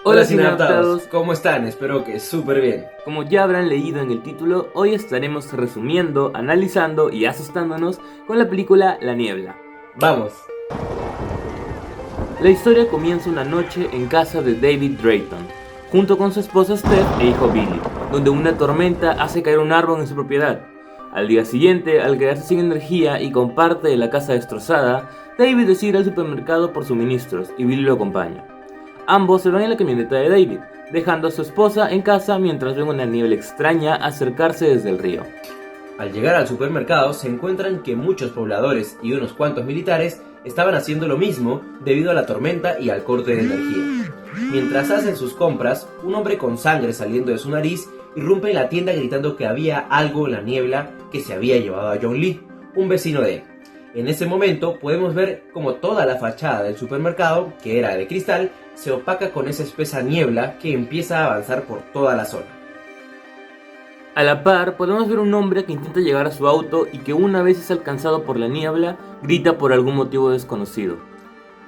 Hola cineadaptados, ¿cómo están? Espero que súper bien. Como ya habrán leído en el título, hoy estaremos resumiendo, analizando y asustándonos con la película La Niebla. ¡Vamos! La historia comienza una noche en casa de David Drayton, junto con su esposa Steph e hijo Billy, donde una tormenta hace caer un árbol en su propiedad. Al día siguiente, al quedarse sin energía y con parte de la casa destrozada, David decide ir al supermercado por suministros y Billy lo acompaña. Ambos se van en la camioneta de David, dejando a su esposa en casa mientras ven una niebla extraña acercarse desde el río. Al llegar al supermercado se encuentran que muchos pobladores y unos cuantos militares estaban haciendo lo mismo debido a la tormenta y al corte de energía. Mientras hacen sus compras, un hombre con sangre saliendo de su nariz irrumpe en la tienda gritando que había algo en la niebla que se había llevado a John Lee, un vecino de él. En ese momento podemos ver como toda la fachada del supermercado, que era de cristal, se opaca con esa espesa niebla que empieza a avanzar por toda la zona. A la par, podemos ver un hombre que intenta llegar a su auto y que una vez es alcanzado por la niebla, grita por algún motivo desconocido.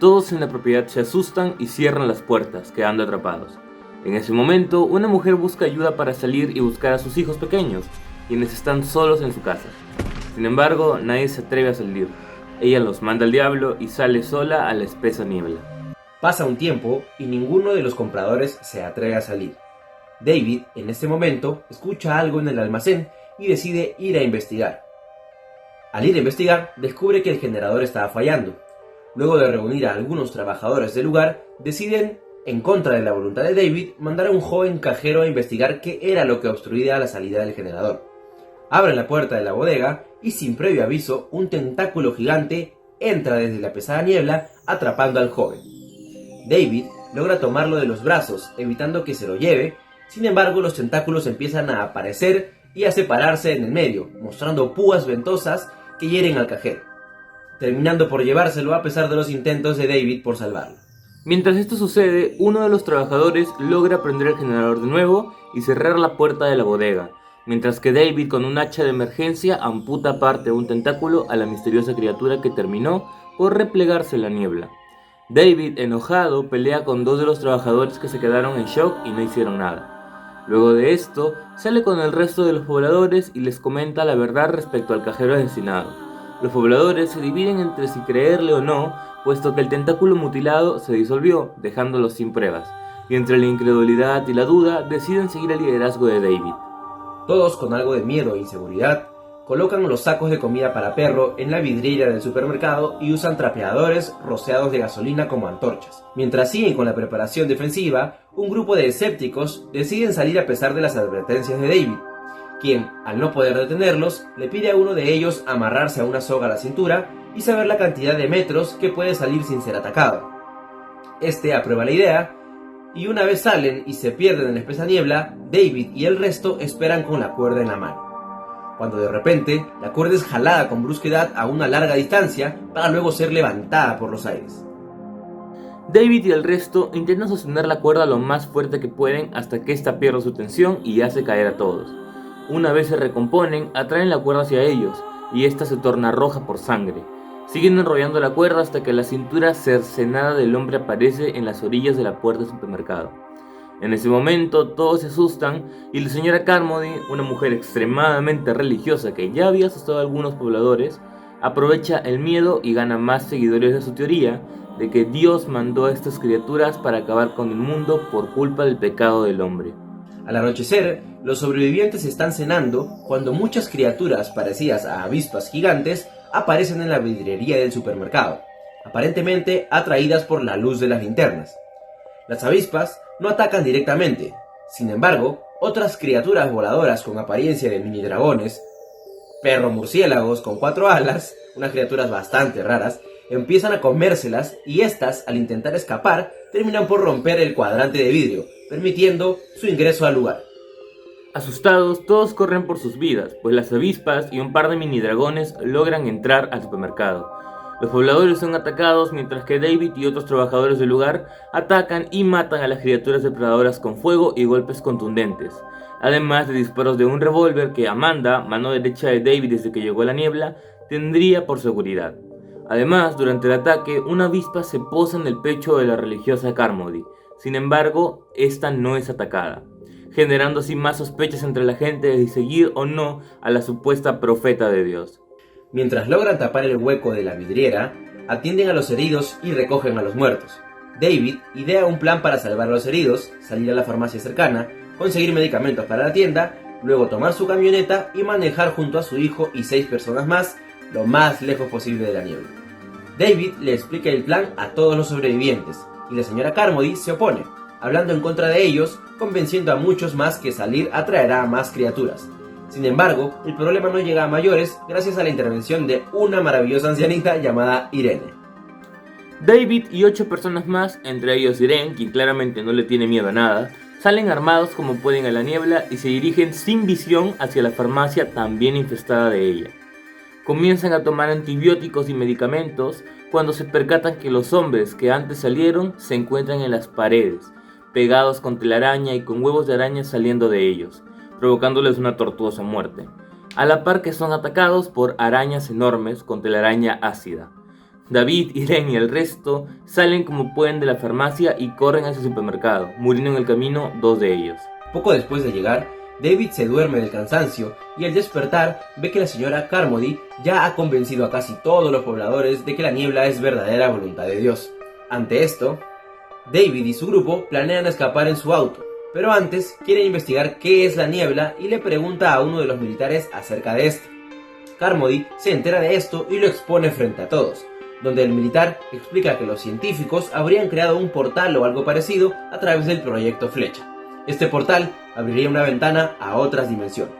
Todos en la propiedad se asustan y cierran las puertas, quedando atrapados. En ese momento, una mujer busca ayuda para salir y buscar a sus hijos pequeños, quienes están solos en su casa. Sin embargo, nadie se atreve a salir. Ella los manda al diablo y sale sola a la espesa niebla. Pasa un tiempo y ninguno de los compradores se atreve a salir. David, en ese momento, escucha algo en el almacén y decide ir a investigar. Al ir a investigar, descubre que el generador estaba fallando. Luego de reunir a algunos trabajadores del lugar, deciden, en contra de la voluntad de David, mandar a un joven cajero a investigar qué era lo que obstruía la salida del generador. Abren la puerta de la bodega y sin previo aviso, un tentáculo gigante entra desde la pesada niebla atrapando al joven. David logra tomarlo de los brazos, evitando que se lo lleve. Sin embargo, los tentáculos empiezan a aparecer y a separarse en el medio, mostrando púas ventosas que hieren al cajero, terminando por llevárselo a pesar de los intentos de David por salvarlo. Mientras esto sucede, uno de los trabajadores logra prender el generador de nuevo y cerrar la puerta de la bodega, mientras que David con un hacha de emergencia amputa parte de un tentáculo a la misteriosa criatura que terminó por replegarse en la niebla. David, enojado, pelea con dos de los trabajadores que se quedaron en shock y no hicieron nada. Luego de esto, sale con el resto de los pobladores y les comenta la verdad respecto al cajero asesinado. Los pobladores se dividen entre si creerle o no, puesto que el tentáculo mutilado se disolvió, dejándolos sin pruebas, y entre la incredulidad y la duda deciden seguir el liderazgo de David. Todos, con algo de miedo e inseguridad, colocan los sacos de comida para perro en la vidriera del supermercado y usan trapeadores rociados de gasolina como antorchas. Mientras siguen con la preparación defensiva, un grupo de escépticos deciden salir a pesar de las advertencias de David, quien, al no poder detenerlos, le pide a uno de ellos amarrarse a una soga a la cintura y saber la cantidad de metros que puede salir sin ser atacado. Este aprueba la idea, y una vez salen y se pierden en la espesa niebla, David y el resto esperan con la cuerda en la mano, cuando de repente la cuerda es jalada con brusquedad a una larga distancia para luego ser levantada por los aires. David y el resto intentan sostener la cuerda lo más fuerte que pueden hasta que ésta pierde su tensión y hace caer a todos. Una vez se recomponen, atraen la cuerda hacia ellos y esta se torna roja por sangre. Siguen enrollando la cuerda hasta que la cintura cercenada del hombre aparece en las orillas de la puerta del supermercado. En ese momento todos se asustan y la señora Carmody, una mujer extremadamente religiosa que ya había asustado a algunos pobladores, aprovecha el miedo y gana más seguidores de su teoría de que Dios mandó a estas criaturas para acabar con el mundo por culpa del pecado del hombre. Al anochecer, los sobrevivientes están cenando cuando muchas criaturas parecidas a avispas gigantes aparecen en la vidriería del supermercado, aparentemente atraídas por la luz de las linternas. Las avispas no atacan directamente. Sin embargo, otras criaturas voladoras con apariencia de mini dragones, perro murciélagos con 4 alas, unas criaturas bastante raras, empiezan a comérselas y estas, al intentar escapar, terminan por romper el cuadrante de vidrio, permitiendo su ingreso al lugar. Asustados, todos corren por sus vidas, pues las avispas y un par de mini dragones logran entrar al supermercado. Los pobladores son atacados mientras que David y otros trabajadores del lugar atacan y matan a las criaturas depredadoras con fuego y golpes contundentes, además de disparos de un revólver que Amanda, mano derecha de David desde que llegó a la niebla, tendría por seguridad. Además, durante el ataque, una avispa se posa en el pecho de la religiosa Carmody, Sin embargo, esta no es atacada, generando así más sospechas entre la gente de seguir o no a la supuesta profeta de Dios. Mientras logran tapar el hueco de la vidriera, atienden a los heridos y recogen a los muertos. David idea un plan para salvar a los heridos, salir a la farmacia cercana, conseguir medicamentos para la tienda, luego tomar su camioneta y manejar junto a su hijo y 6 personas más lo más lejos posible de la niebla. David le explica el plan a todos los sobrevivientes y la señora Carmody se opone, hablando en contra de ellos, convenciendo a muchos más que salir atraerá a más criaturas. Sin embargo, el problema no llega a mayores gracias a la intervención de una maravillosa ancianita llamada Irene. David y 8 personas más, entre ellos Irene, quien claramente no le tiene miedo a nada, salen armados como pueden a la niebla y se dirigen sin visión hacia la farmacia también infestada de ella. Comienzan a tomar antibióticos y medicamentos cuando se percatan que los hombres que antes salieron se encuentran en las paredes, pegados con telaraña y con huevos de araña saliendo de ellos, provocándoles una tortuosa muerte, a la par que son atacados por arañas enormes con telaraña ácida. David, Irene y el resto salen como pueden de la farmacia y corren hacia el supermercado, muriendo en el camino 2 de ellos. Poco después de llegar, David se duerme del cansancio y al despertar ve que la señora Carmody ya ha convencido a casi todos los pobladores de que la niebla es verdadera voluntad de Dios. Ante esto, David y su grupo planean escapar en su auto, pero antes quieren investigar qué es la niebla y le pregunta a uno de los militares acerca de esto. Carmody se entera de esto y lo expone frente a todos, donde el militar explica que los científicos habrían creado un portal o algo parecido a través del proyecto Flecha. Este portal abriría una ventana a otras dimensiones.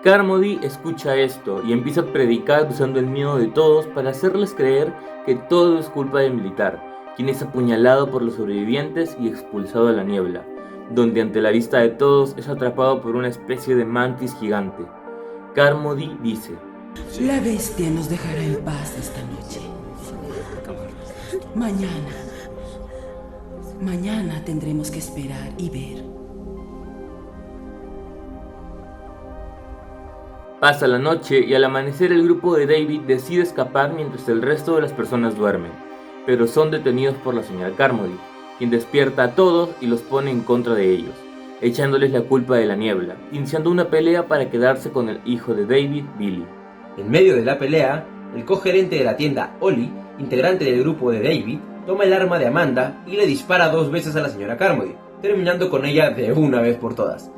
Carmody escucha esto y empieza a predicar usando el miedo de todos para hacerles creer que todo es culpa del militar, quien es apuñalado por los sobrevivientes y expulsado a la niebla, donde ante la vista de todos es atrapado por una especie de mantis gigante. Carmody dice: La bestia nos dejará en paz esta noche. Mañana tendremos que esperar y ver. Pasa la noche y al amanecer el grupo de David decide escapar mientras el resto de las personas duermen, pero son detenidos por la señora Carmody, quien despierta a todos y los pone en contra de ellos, echándoles la culpa de la niebla, iniciando una pelea para quedarse con el hijo de David, Billy. En medio de la pelea, el cogerente de la tienda, Ollie, integrante del grupo de David, toma el arma de Amanda y le dispara 2 veces a la señora Carmody, terminando con ella de una vez por todas.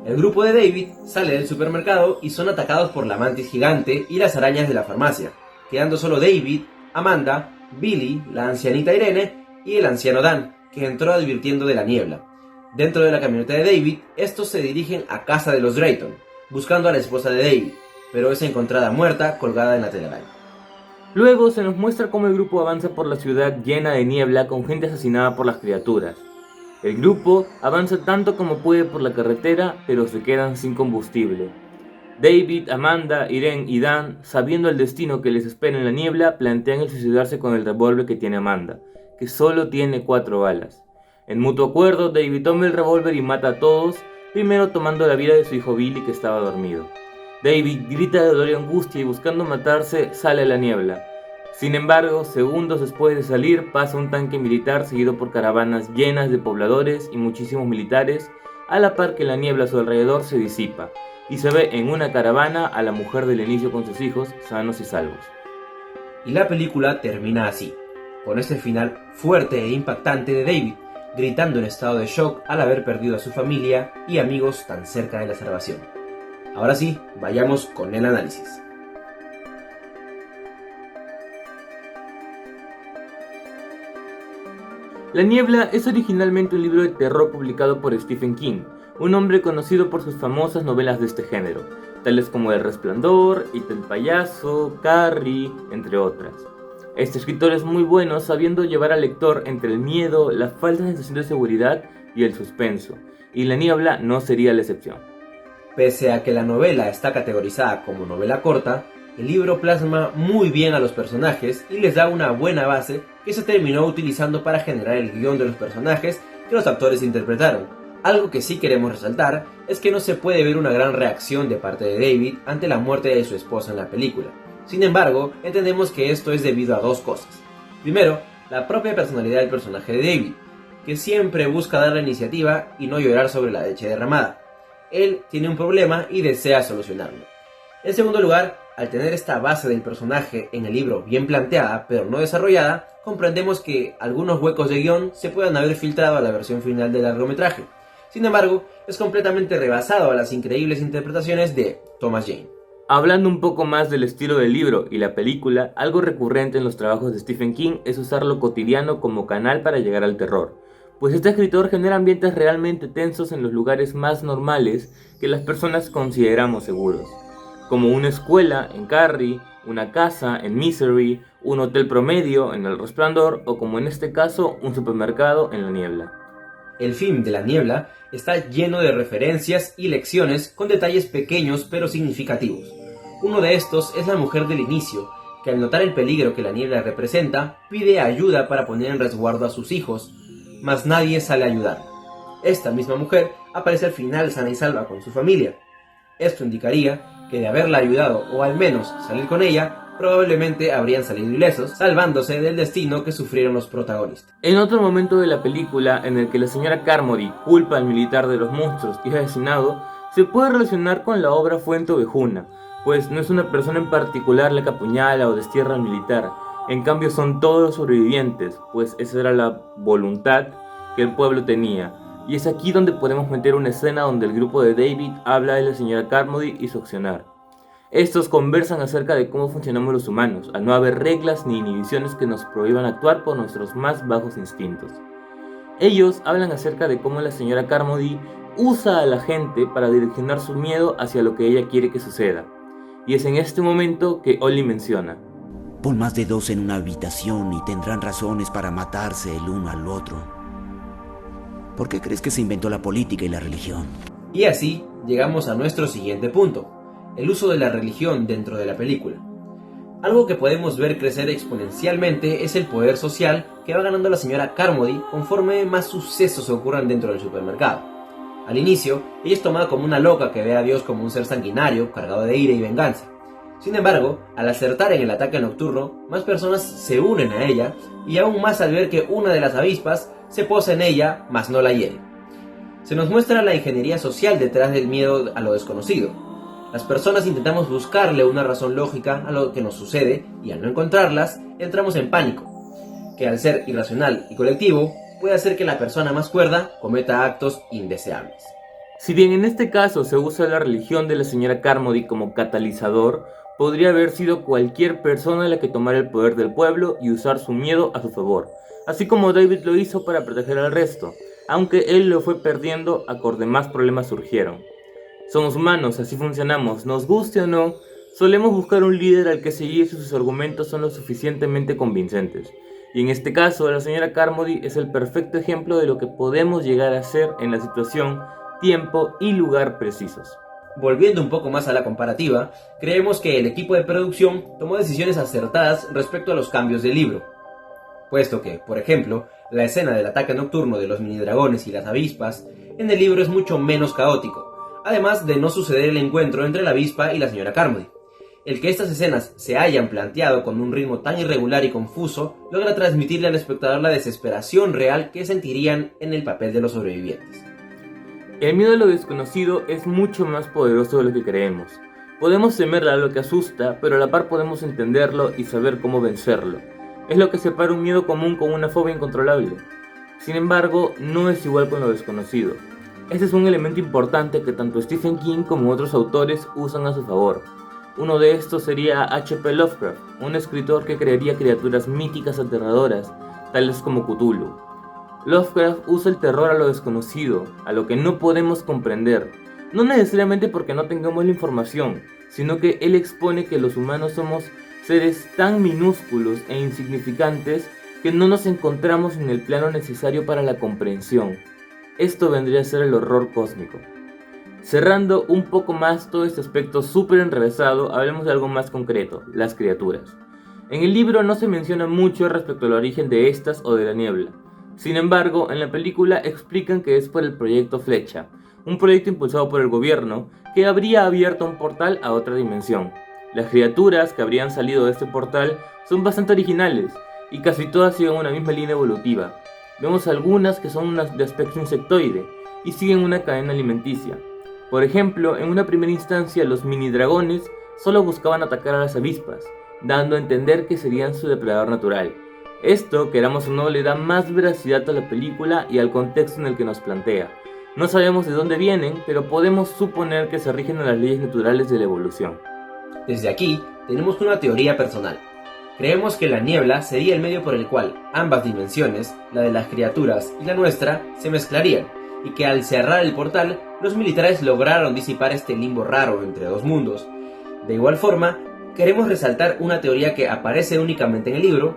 El grupo de David sale del supermercado y son atacados por la mantis gigante y las arañas de la farmacia, quedando solo David, Amanda, Billy, la ancianita Irene y el anciano Dan, que entró advirtiendo de la niebla. Dentro de la camioneta de David, estos se dirigen a casa de los Drayton, buscando a la esposa de David, pero es encontrada muerta colgada en la telaraña. Luego se nos muestra cómo el grupo avanza por la ciudad llena de niebla con gente asesinada por las criaturas. El grupo avanza tanto como puede por la carretera, pero se quedan sin combustible. David, Amanda, Irene y Dan, sabiendo el destino que les espera en la niebla, plantean el suicidarse con el revólver que tiene Amanda, que solo tiene 4 balas. En mutuo acuerdo, David toma el revólver y mata a todos, primero tomando la vida de su hijo Billy, que estaba dormido. David grita de dolor y angustia y buscando matarse sale a la niebla. Sin embargo, segundos después de salir pasa un tanque militar seguido por caravanas llenas de pobladores y muchísimos militares, a la par que la niebla a su alrededor se disipa y se ve en una caravana a la mujer del inicio con sus hijos sanos y salvos. Y la película termina así, con este final fuerte e impactante de David, gritando en estado de shock al haber perdido a su familia y amigos tan cerca de la salvación. Ahora sí, vayamos con el análisis. La niebla es originalmente un libro de terror publicado por Stephen King, un hombre conocido por sus famosas novelas de este género, tales como El Resplandor, It el payaso, Carrie, entre otras. Este escritor es muy bueno sabiendo llevar al lector entre el miedo, la falsa sensación de seguridad y el suspenso, y La niebla no sería la excepción. Pese a que la novela está categorizada como novela corta, el libro plasma muy bien a los personajes y les da una buena base que se terminó utilizando para generar el guión de los personajes que los actores interpretaron. Algo que sí queremos resaltar es que no se puede ver una gran reacción de parte de David ante la muerte de su esposa en la película. Sin embargo, entendemos que esto es debido a 2 cosas. Primero, la propia personalidad del personaje de David, que siempre busca dar la iniciativa y no llorar sobre la leche derramada. Él tiene un problema y desea solucionarlo. En segundo lugar, al tener esta base del personaje en el libro bien planteada pero no desarrollada, comprendemos que algunos huecos de guión se puedan haber filtrado a la versión final del largometraje. Sin embargo, es completamente rebasado a las increíbles interpretaciones de Thomas Jane. Hablando un poco más del estilo del libro y la película, algo recurrente en los trabajos de Stephen King es usar lo cotidiano como canal para llegar al terror, pues este escritor genera ambientes realmente tensos en los lugares más normales que las personas consideramos seguros, como una escuela en Carrie, una casa en Misery, un hotel promedio en El Resplandor o, como en este caso, un supermercado en La Niebla. El film de La Niebla está lleno de referencias y lecciones con detalles pequeños pero significativos. Uno de estos es la mujer del inicio, que al notar el peligro que la niebla representa, pide ayuda para poner en resguardo a sus hijos, mas nadie sale a ayudar. Esta misma mujer aparece al final sana y salva con su familia. Esto indicaría que de haberla ayudado o al menos salir con ella, probablemente habrían salido ilesos, salvándose del destino que sufrieron los protagonistas. En otro momento de la película en el que la señora Carmody culpa al militar de los monstruos y es asesinado, se puede relacionar con la obra Fuente Ovejuna, pues no es una persona en particular la que apuñala o destierra al militar, en cambio son todos los sobrevivientes, pues esa era la voluntad que el pueblo tenía. Y es aquí donde podemos meter una escena donde el grupo de David habla de la señora Carmody y su accionar. Estos conversan acerca de cómo funcionamos los humanos, al no haber reglas ni inhibiciones que nos prohíban actuar por nuestros más bajos instintos. Ellos hablan acerca de cómo la señora Carmody usa a la gente para direccionar su miedo hacia lo que ella quiere que suceda. Y es en este momento que Ollie menciona: pon más de 2 en una habitación y tendrán razones para matarse el uno al otro. ¿Por qué crees que se inventó la política y la religión? Y así llegamos a nuestro siguiente punto: el uso de la religión dentro de la película. Algo que podemos ver crecer exponencialmente es el poder social que va ganando la señora Carmody conforme más sucesos ocurran dentro del supermercado. Al inicio, ella es tomada como una loca que ve a Dios como un ser sanguinario, cargado de ira y venganza. Sin embargo, al acertar en el ataque nocturno, más personas se unen a ella, y aún más al ver que una de las avispas se posa en ella, mas no la hiere. Se nos muestra la ingeniería social detrás del miedo a lo desconocido. Las personas intentamos buscarle una razón lógica a lo que nos sucede, y al no encontrarlas, entramos en pánico, que al ser irracional y colectivo, puede hacer que la persona más cuerda cometa actos indeseables. Si bien en este caso se usa la religión de la señora Carmody como catalizador, podría haber sido cualquier persona la que tomara el poder del pueblo y usar su miedo a su favor, así como David lo hizo para proteger al resto, aunque él lo fue perdiendo acorde más problemas surgieron. Somos humanos, así funcionamos, nos guste o no, solemos buscar un líder al que seguir si sus argumentos son lo suficientemente convincentes. Y en este caso, la señora Carmody es el perfecto ejemplo de lo que podemos llegar a ser en la situación, tiempo y lugar precisos. Volviendo un poco más a la comparativa, creemos que el equipo de producción tomó decisiones acertadas respecto a los cambios del libro, puesto que, por ejemplo, la escena del ataque nocturno de los mini-dragones y las avispas en el libro es mucho menos caótico, además de no suceder el encuentro entre la avispa y la señora Carmody. El que estas escenas se hayan planteado con un ritmo tan irregular y confuso logra transmitirle al espectador la desesperación real que sentirían en el papel de los sobrevivientes. El miedo a lo desconocido es mucho más poderoso de lo que creemos. Podemos temerle a lo que asusta, pero a la par podemos entenderlo y saber cómo vencerlo. Es lo que separa un miedo común con una fobia incontrolable. Sin embargo, no es igual con lo desconocido. Este es un elemento importante que tanto Stephen King como otros autores usan a su favor. Uno de estos sería H.P. Lovecraft, un escritor que crearía criaturas míticas aterradoras, tales como Cthulhu. Lovecraft usa el terror a lo desconocido, a lo que no podemos comprender, no necesariamente porque no tengamos la información, sino que él expone que los humanos somos seres tan minúsculos e insignificantes que no nos encontramos en el plano necesario para la comprensión. Esto vendría a ser el horror cósmico. Cerrando un poco más todo este aspecto súper enrevesado, hablemos de algo más concreto, las criaturas. En el libro no se menciona mucho respecto al origen de estas o de la niebla. Sin embargo, en la película explican que es por el proyecto Flecha, un proyecto impulsado por el gobierno que habría abierto un portal a otra dimensión. Las criaturas que habrían salido de este portal son bastante originales y casi todas siguen una misma línea evolutiva. Vemos algunas que son de aspecto insectoide y siguen una cadena alimenticia. Por ejemplo, en una primera instancia los mini dragones solo buscaban atacar a las avispas, dando a entender que serían su depredador natural. Esto, queramos o no, le da más veracidad a la película y al contexto en el que nos plantea. No sabemos de dónde vienen, pero podemos suponer que se rigen a las leyes naturales de la evolución. Desde aquí, tenemos una teoría personal. Creemos que la niebla sería el medio por el cual ambas dimensiones, la de las criaturas y la nuestra, se mezclarían, y que al cerrar el portal, los militares lograron disipar este limbo raro entre dos mundos. De igual forma, queremos resaltar una teoría que aparece únicamente en el libro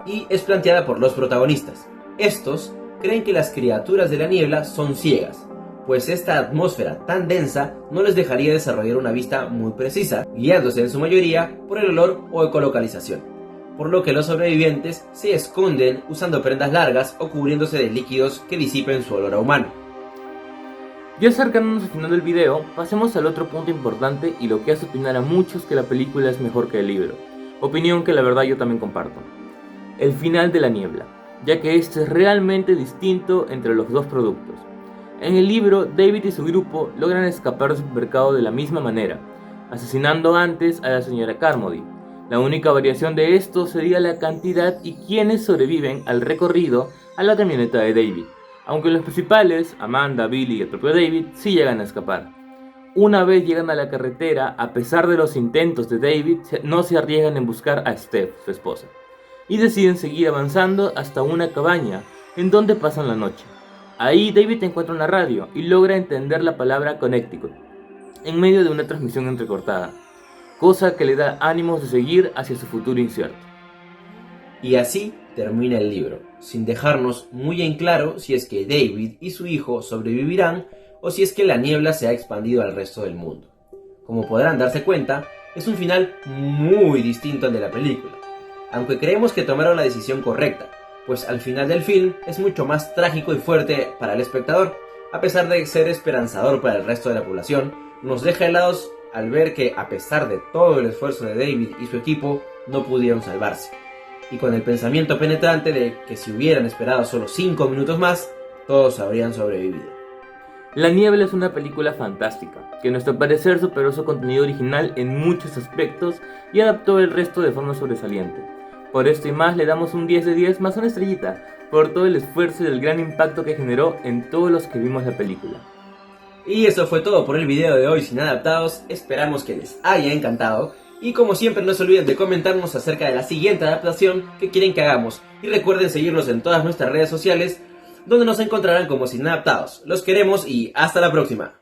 y es planteada por los protagonistas. Estos creen que las criaturas de la niebla son ciegas, pues esta atmósfera tan densa no les dejaría desarrollar una vista muy precisa, guiándose en su mayoría por el olor o ecolocalización, por lo que los sobrevivientes se esconden usando prendas largas o cubriéndose de líquidos que disipen su olor a humano. Ya acercándonos al final del video, pasemos al otro punto importante y lo que hace opinar a muchos que la película es mejor que el libro, opinión que la verdad yo también comparto. El final de la niebla, ya que este es realmente distinto entre los dos productos. En el libro, David y su grupo logran escapar del supermercado de la misma manera, asesinando antes a la señora Carmody. La única variación de esto sería la cantidad y quienes sobreviven al recorrido a la camioneta de David, aunque los principales, Amanda, Billy y el propio David, sí llegan a escapar. Una vez llegan a la carretera, a pesar de los intentos de David, no se arriesgan en buscar a Steph, su esposa, y deciden seguir avanzando hasta una cabaña, en donde pasan la noche. Ahí David encuentra una radio y logra entender la palabra Connecticut, en medio de una transmisión entrecortada, cosa que le da ánimos de seguir hacia su futuro incierto. Y así termina el libro, sin dejarnos muy en claro si es que David y su hijo sobrevivirán o si es que la niebla se ha expandido al resto del mundo. Como podrán darse cuenta, es un final muy distinto al de la película, aunque creemos que tomaron la decisión correcta, pues al final del film es mucho más trágico y fuerte para el espectador, a pesar de ser esperanzador para el resto de la población. Nos deja helados al ver que, a pesar de todo el esfuerzo de David y su equipo, no pudieron salvarse, y con el pensamiento penetrante de que si hubieran esperado solo 5 minutos más, todos habrían sobrevivido. La niebla es una película fantástica, que a nuestro parecer superó su contenido original en muchos aspectos y adaptó el resto de forma sobresaliente. Por esto y más le damos un 10 de 10 más una estrellita, por todo el esfuerzo y el gran impacto que generó en todos los que vimos la película. Y eso fue todo por el video de hoy sin adaptados, esperamos que les haya encantado, y como siempre no se olviden de comentarnos acerca de la siguiente adaptación que quieren que hagamos, y recuerden seguirnos en todas nuestras redes sociales, donde nos encontrarán como Sin Adaptados. Los queremos y hasta la próxima.